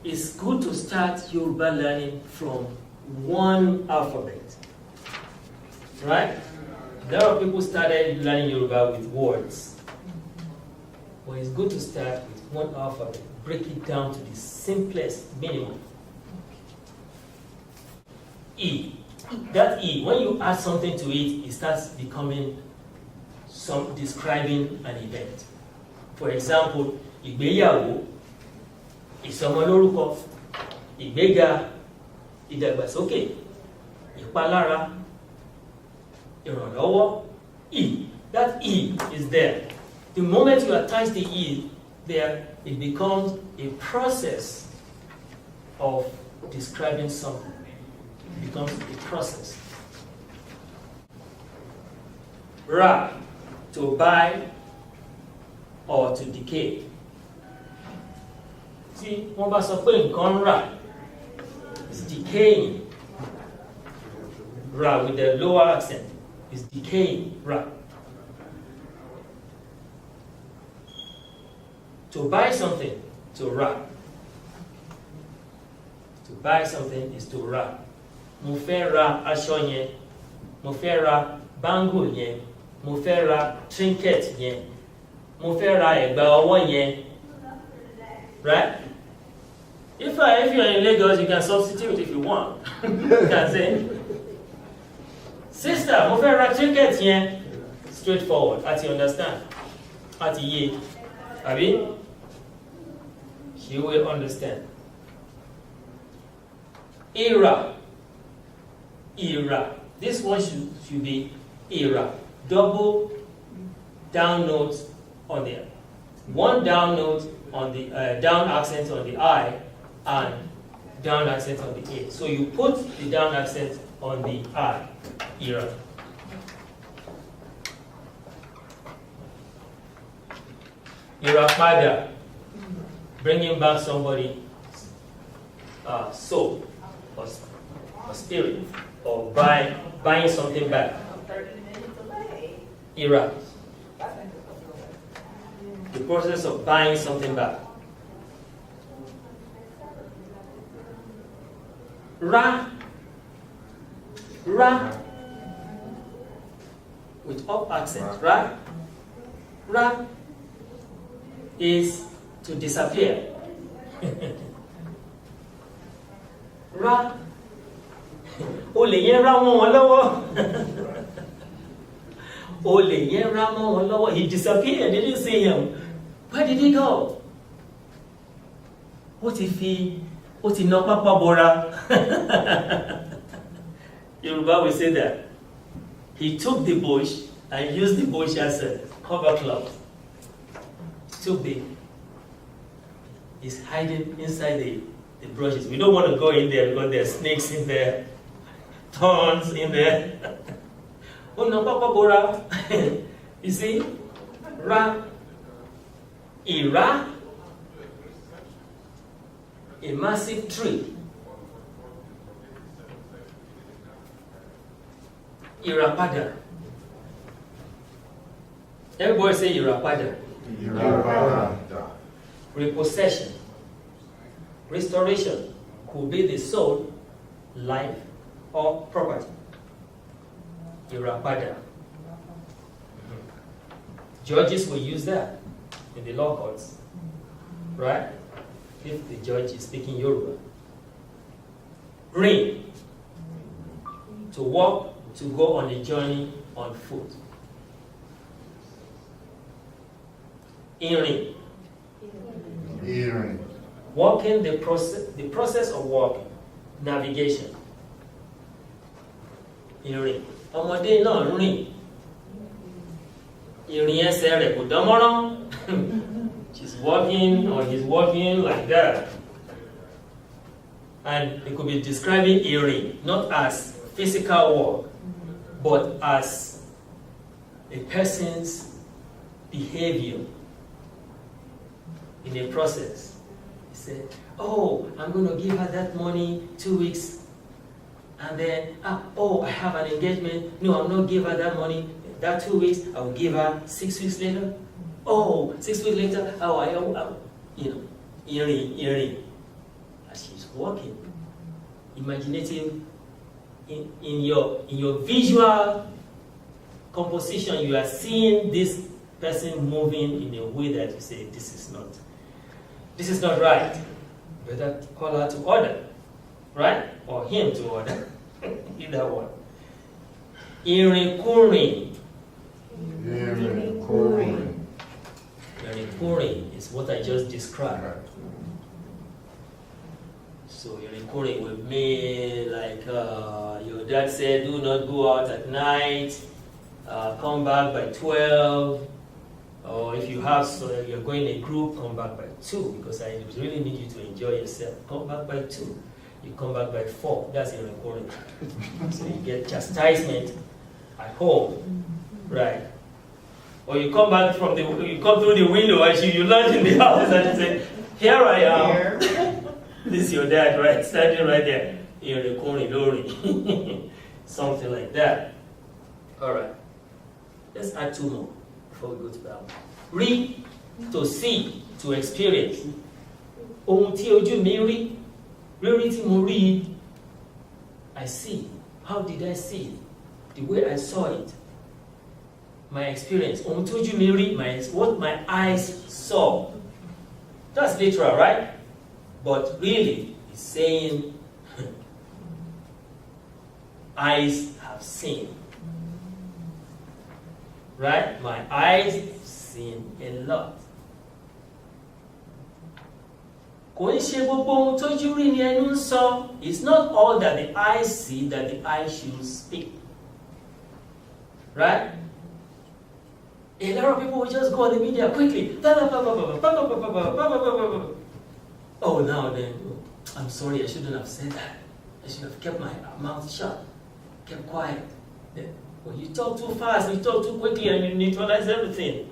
it's good to start Yoruba learning from one alphabet. Right? A lot of people started learning Yoruba with words. Well, it's good to start with one alphabet. Break it down to the simplest minimum. E. That E, when you add something to it, it starts becoming describing an event. For example, ìgbéyàwó, ìsọmọlórúkọ, ìgbéga, ìdàgbàsókè, ìpalára, ìrànlọ́wọ́. E. That E is there. The moment you attach the E there, it becomes a process of describing something. It becomes a process. Ra, to buy or to decay. See, wọ́n bá sọ pé nǹkan rà, it's decaying. Ra with the lower accent is decaying. Ra. To buy something, to ra. To buy something is to ra. Mo fẹ́ ra aṣọ yẹn, mo fẹ́ ra bangle yẹn, mo fẹ́ ra trinket yẹn, mo fẹ́ ra ẹ̀gbà ọwọ́ yẹn. Right? If you're in Lagos, you can substitute if you want. You can say, sister, mo fẹ́ ra trinket yẹn. Straightforward, as you understand. As ye, abi? She will understand. IRA. IRA. This one should be IRA. Double down note on the one down note on the down accent on the I and down accent on the A. So you put the down accent on the I. IRA. İRAPÀDÀ. Bringing back somebody's soul or spirit, or buying something back. IRA. The process of buying something back. Ra. Ra. With up accent. Ra. Ra is to disappear. Ra. Olè yẹn rá mọ́ wọn lọ́wọ́. Olè yẹn rá mọ́ wọn lọ́wọ́. He disappeared. They didn't see him. Where did he go? Ó ti ná pápá bora. Yoruba will say that. He took the bush and used the bush as a cover cloth. Too big. Is hiding inside the brushes. We don't want to go in there because there are snakes in there, thorns in there. Oh no, Papa Bora. You see? Ra. IRA. A massive tree. İRAPÀDÀ. Everybody say İRAPÀDÀ. İRAPÀDà. Repossession, restoration could be the soul, life, or property. İRAPÀDà. Judges will use that in the law courts, right? If the judge is speaking Yoruba. Rin, to walk, to go on a journey on foot. İRİN. İRİN. Walking, the process of walking, navigation. Ìrìn. Ọmọdé náà rìn. Ìrìn ẹsẹ̀ rẹ̀ kò dánmọ́rán. She's walking or he's walking like that. And it could be describing ìrìn, not as physical walk, but as a person's behavior in a process. He said, oh, I'm going to give her that money 2 weeks. And then, oh, I have an engagement. No, I'm not give her that money. That 2 weeks, I will give her 6 weeks later. Oh, 6 weeks later, oh, you know, ìrìn. as she's walking. Imaginative, in your visual composition, you are seeing this person moving in a way that you say, this is not right. Better call her to order, right? Or him to order, either one. İRİNKÚRİN. İRİNKÚRİN. İRİNKÚRİN is what I just described. So İRİNKÚRİN with me, like your dad said, do not go out at night, come back by 12, or if you have, so you're going in a group, come back by 2, because I really need you to enjoy yourself. Come back by 2. You come back by 4. That's İRİNKÚRİN. So you get chastisement at home, right? Or you come back you come through the window and you land in the house and you say, here I am. This is your dad, right? Standing right there. İRİNKÚRİN. Something like that. All right. Let's add 2 more before we go to that one. Read, to see, to experience. Ohun tí ojú mi rí, rírí tí mo rí, I see. How did I see it? The way I saw it. My experience. Ohun tí ojú mi rí, what my eyes saw. That's literal, right? But really, it's saying, eyes have seen. Right? My eyes have seen a lot. Kò ń ṣe gbogbo ohun tójú rí ni ẹnu ń sọ. It's not all that the eyes see that the eyes should speak. Right? A lot of people will just go on the media quickly. Oh, now then, I'm sorry, I shouldn't have said that. I should have kept my mouth shut, kept quiet. Well, you talk too fast, you talk too quickly, and you neutralize everything.